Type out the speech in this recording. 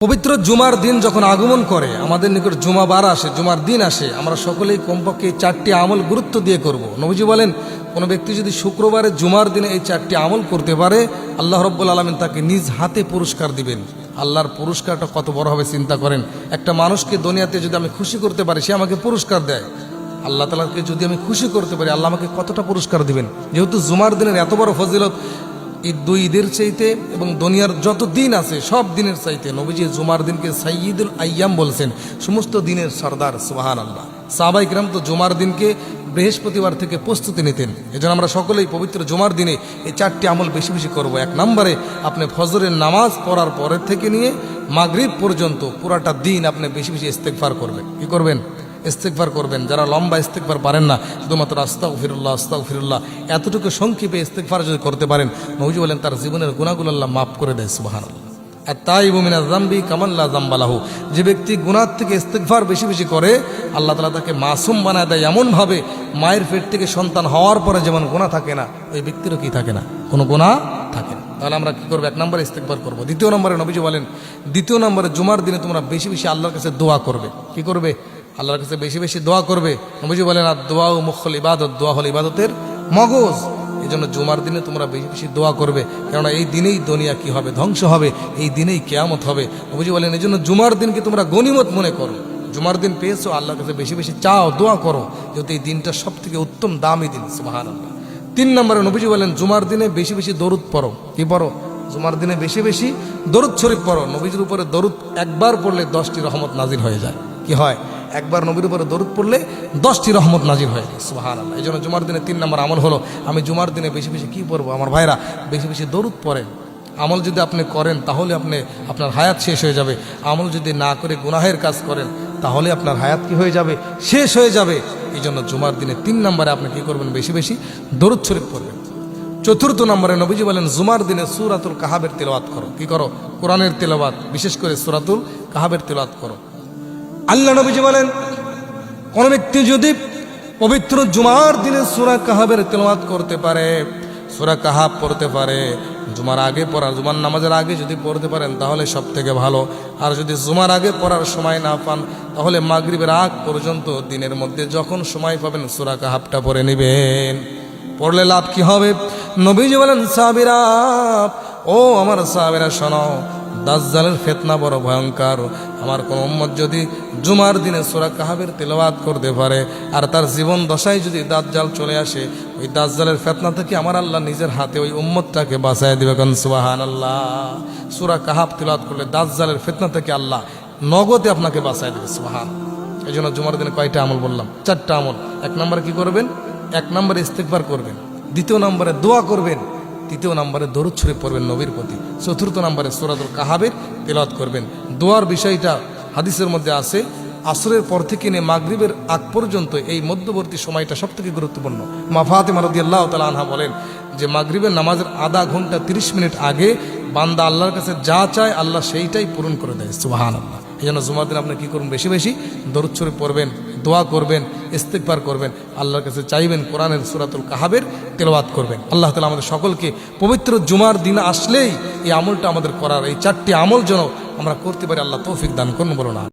পবিত্র জুমার দিন যখন আগমন করে আমাদের নিকট জুমাবার আসে, জুমার দিন আসে, আমরা সকলেই কমপক্ষে এই চারটি আমল গুরুত্ব দিয়ে করব। নবীজি বলেন, কোনো ব্যক্তি যদি শুক্রবারে জুমার দিনে এই চারটি আমল করতে পারে, আল্লাহ রাব্বুল আলামিন তাকে নিজ হাতে পুরস্কার দিবেন। আল্লাহর পুরস্কারটা কত বড় হবে চিন্তা করেন। একটা মানুষকে দুনিয়াতে যদি আমি খুশি করতে পারি, সে আমাকে পুরস্কার দেয়। আল্লাহ তাআলাকে যদি আমি খুশি করতে পারি, আল্লাহ আমাকে কতটা পুরস্কার দিবেন। যেহেতু জুমার দিনের এত বড় ফজিলত, দুই ঈদের চাইতে এবং দুনিয়ার যত দিন আছে সব দিনের চাইতে নবীজি জুমার দিনকে সাইয়্যিদুল আইয়াম বলছেন, সমস্ত দিনের সরদার। সুবহানাল্লাহ। সাহাবায়ে কিরাম তো জুমার দিনকে বৃহস্পতিবার থেকে প্রস্তুতি নিতেন। এজন্য আমরা সকলেই পবিত্র জুমার দিনে এই চারটি আমল বেশি বেশি করব। এক নম্বরে, আপনি ফজরের নামাজ পড়ার পরের থেকে নিয়ে মাগরিব পর্যন্ত পুরাটা দিন আপনি বেশি বেশি ইস্তেগফার করবেন। কি করবেন? ইস্তেগফার করবেন। যারা লম্বা ইস্তেগফার পারেন না, শুধুমাত্র আস্তাগফিরুল্লাহ আস্তাগফিরুল্লাহ এতটুকু সংক্ষেপে ইস্তেগফার যদি করতে পারেন, নবীজি বলেন তার জীবনের গুনাহগুলো আল্লাহ মাফ করে দেয়। সুবহানাল্লাহ। আত-তাইবু মিনাজ যামবি কামান লা যামবা লাহু। যে ব্যক্তি গুনাহ থেকে ইস্তেগফার বেশি বেশি করে, আল্লাহ তাআলা তাকে মাসুম বানায় দেয় এমনভাবে, মায়ের পেট থেকে সন্তান হওয়ার পরে যেমন গুনাহ থাকে না, ওই ব্যক্তিরও কি থাকে না, কোনো গুনাহ থাকে না। তাহলে আমরা কি করবো? এক নম্বরে ইস্তেগফার করবো। দ্বিতীয় নম্বরে নবীজি বলেন, দ্বিতীয় নম্বরে জুমার দিনে তোমরা বেশি বেশি আল্লাহর কাছে দোয়া করবে। কি করবে? আল্লাহর কাছে বেশি বেশি দোয়া করবে। নবীজি বলেন, আর দোয়া ও মুখল ইবাদত, দোয়া হল ইবাদতের মগজ। এই জন্য জুমার দিনে তোমরা বেশি বেশি দোয়া করবে, কেননা এই দিনেই দুনিয়া কি হবে? ধ্বংস হবে। এই দিনেই কিয়ামত হবে। নবীজি বলেন, এই জন্য জুমার দিনকে তোমরা গনিমত মনে করো। জুমার দিন পেয়েছো, আল্লাহর কাছে বেশি বেশি চাও, দোয়া করো, যেহেতু এই দিনটা সব থেকে উত্তম দামি দিন। সুবহানাল্লাহ। তিন নম্বরে নবীজি বলেন, জুমার দিনে বেশি বেশি দরুদ পড়ো। কি পড়ো? জুমার দিনে বেশি বেশি দরুদ শরীফ পড়ো। নবীজির উপরে দরুদ একবার পড়লে 10টি রহমত নাজির হয়ে যায়। কি হয়? একবার নবীর উপরে দরুদ পড়লে 10টি রহমত নাজির হয়। সুবহানাল্লাহ। এই জন্য জুমার দিনে 3 নম্বর আমল হলো, আমি জুমার দিনে বেশি বেশি কি পড়বো? আমার ভাইরা, বেশি বেশি দরুদ পড়েন। আমল যদি আপনি করেন, তাহলে আপনার হায়াত শেষ হয়ে যাবে। আমল যদি না করে গুনাহের কাজ করেন, তাহলে আপনার হায়াত কি হয়ে যাবে? শেষ হয়ে যাবে। এই জন্য জুমার দিনে 3 নম্বরে আপনি কি করবেন? বেশি বেশি দরুদ শরীফ পড়বেন। চতুর্থ নম্বরে নবীজি বলেন, জুমার দিনে সূরাতুল কাহাবের তিলাওয়াত করো। কি করো? কোরআনের তিলাওয়াত, বিশেষ করে সূরাতুল কাহাবের তিলাওয়াত করো। আল্লাহ নবীজি বলেন, কোন ব্যক্তি যদি পবিত্র জুমার দিনে সূরা কাহাবের তিলাওয়াত করতে পারে, সূরা কাহাব পড়তে পারে, জুমার আগে পড়ার, জুমার নামাজের আগে যদি পড়তে পারেন তাহলে সব থেকে ভালো। আর যদি জুমার আগে পড়ার সময় না পান, তাহলে মাগরিবের আগ পর্যন্ত দিনের মধ্যে যখন সময় পাবেন সূরা কাহাবটা পড়ে নেবেন। পড়লে লাভ কি হবে? নবীজি বলেন, সাহাবীরা, ও আমার সাহাবীরা শোনো, দাজ্জালের ফিতনা বড় ভয়ঙ্কর। আমার কোন উম্মত যদি জুমার দিনে সূরা কাহাবের তিলাওয়াত করতে পারে, আর তার জীবন দশায় যদি দাজ্জাল চলে আসে, ওই দাজ্জালের ফিতনা থেকে আমার আল্লাহ নিজের হাতে ওই উম্মতটাকে বাঁচায় দিবে। কারণ সুবহানাল্লাহ, সূরা কাহাব তিলাওয়াত করলে দাজ্জালের ফিতনা থেকে আল্লাহ নগদে আপনাকে বাঁচায় দেবে। সুবহানাল্লাহ। এই জন্য জুমার দিনে কয়টা আমল বললাম? 4টা আমল। এক নম্বরে কি করবেন? এক নম্বরে ইস্তেগফার করবেন। দ্বিতীয় নম্বরে দোয়া করবেন। তৃতীয় নম্বরে দরুদ শরীফ পড়বেন নবীর প্রতি। চতুর্থ নম্বরে সূরাতুল কাহাবের তিলাওয়াত করবেন। দোয়ার বিষয়টা হাদিসের মধ্যে আছে, আসরের পর থেকে নিয়ে মাগরিবের আগ পর্যন্ত এই মধ্যবর্তী সময়টা সবথেকে গুরুত্বপূর্ণ। মা ফাতেমা রাদিয়াল্লাহু তাআলা আনহা বলেন যে, মাগরিবের নামাজের আধা ঘন্টা 30 মিনিট আগে বান্দা আল্লাহর কাছে যা চায়, আল্লাহ সেইটাই পূরণ করে দেয়। সুবহানাল্লাহ। এই জন্য জুমার দিন আপনি কি করুন? বেশি বেশি দরুদ শরীফ পড়বেন, দোয়া করবেন, ইস্তেগফার করবেন, আল্লাহর কাছে চাইবেন, কোরআনের সূরাতুল কাহাবের তিলাওয়াত করবেন। আল্লাহ তাআলা আমাদের সকলকে পবিত্র জুমার দিন আসলেই এই আমলটা আমাদের করার, এই 4টি আমল যেন আমরা করতে পারি, আল্লাহ তৌফিক দান করুন। বলো না।